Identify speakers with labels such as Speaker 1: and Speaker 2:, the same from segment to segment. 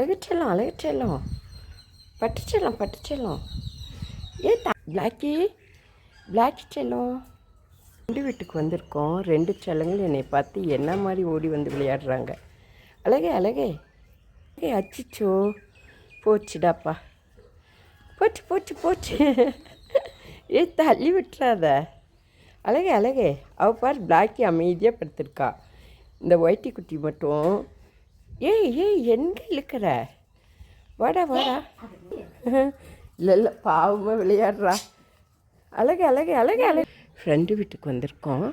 Speaker 1: அழகுச்செல்லம் அழகுச்செல்லம் பட்டுச்செல்லம் Blackie செல்லம். ரெண்டு வீட்டுக்கு வந்திருக்கோம். ரெண்டு செல்லங்கள் என்னை பார்த்து என்ன மாதிரி ஓடி வந்து விளையாடுறாங்க. அழகே அழகே அச்சிச்சோ போச்சுடாப்பா, போச்சு தள்ளி விட்டுறாத. அழகே அவ பார் பிளாக்கி அமைதியாக படுத்திருக்கா. இந்த ஒயிட்டி குட்டி மட்டும் ஏய் எங்கே இழுக்கிற? வாடா இல்லை பாவமாக விளையாடுறா. அழகு ஃப்ரெண்டு வீட்டுக்கு வந்திருக்கோம்.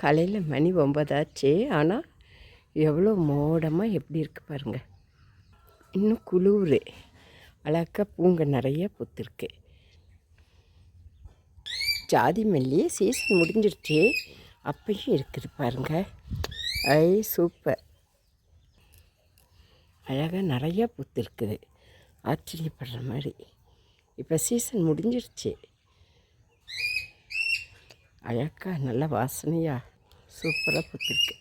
Speaker 1: காலையில் மணி 9 ஆச்சு. ஆனால் எவ்வளோ மோடமாக எப்படி இருக்குது பாருங்கள். இன்னும் குளிர். அழகாக பூங்க நிறைய பூத்துருக்கு. ஜாதி மல்லி சீசன் முடிஞ்சிருச்சு, அப்பயும் இருக்குது பாருங்கள். சூப்பர், அழகாக நிறையா பூத்துருக்குது. ஆச்சரியப்படுற மாதிரி. இப்போ சீசன் முடிஞ்சிருச்சு. அழகாக நல்ல வாசனையாக சூப்பராக பூத்துருக்கு.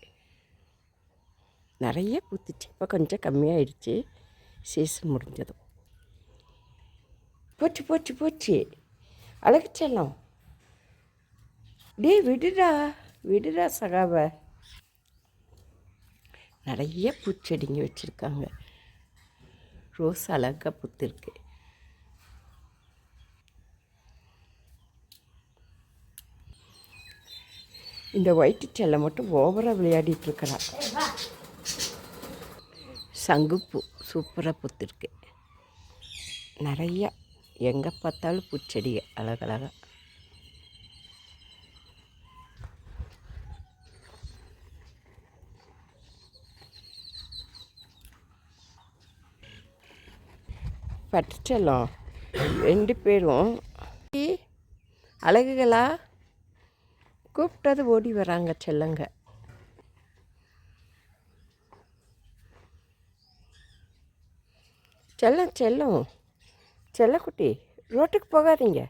Speaker 1: நிறைய பூத்துச்சு. இப்போ கொஞ்சம் கம்மியாயிடுச்சு சீசன் முடிஞ்சதும். போச்சு அழகு செல்லம். விடுடா சகாவை. நிறைய பூச்செடிங்க வச்சுருக்காங்க. ரோஸ் அழகாக பூத்துருக்கு. இந்த ஒயிட்டு செல்லை மட்டும் ஓவராக விளையாடிட்டுருக்கிறான். சங்குப்பூ சூப்பராக பூத்துருக்கு. நிறையா எங்கே பார்த்தாலும் பூச்செடிங்க அழகழகாக. பட்டுச்செல்லம் ரெண்டு பேரும் அழகுகளா கூப்பிட்டது ஓடி வராங்க செல்லங்க. செல்லக்குட்டி ரோட்டுக்கு போகாதீங்க.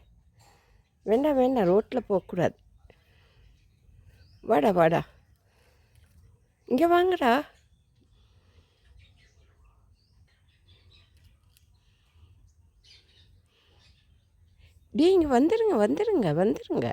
Speaker 1: வேண்டாம் ரோட்டில் போகக்கூடாது. வாடா இங்கே வாங்கடா. இங்கே வந்துடுங்க.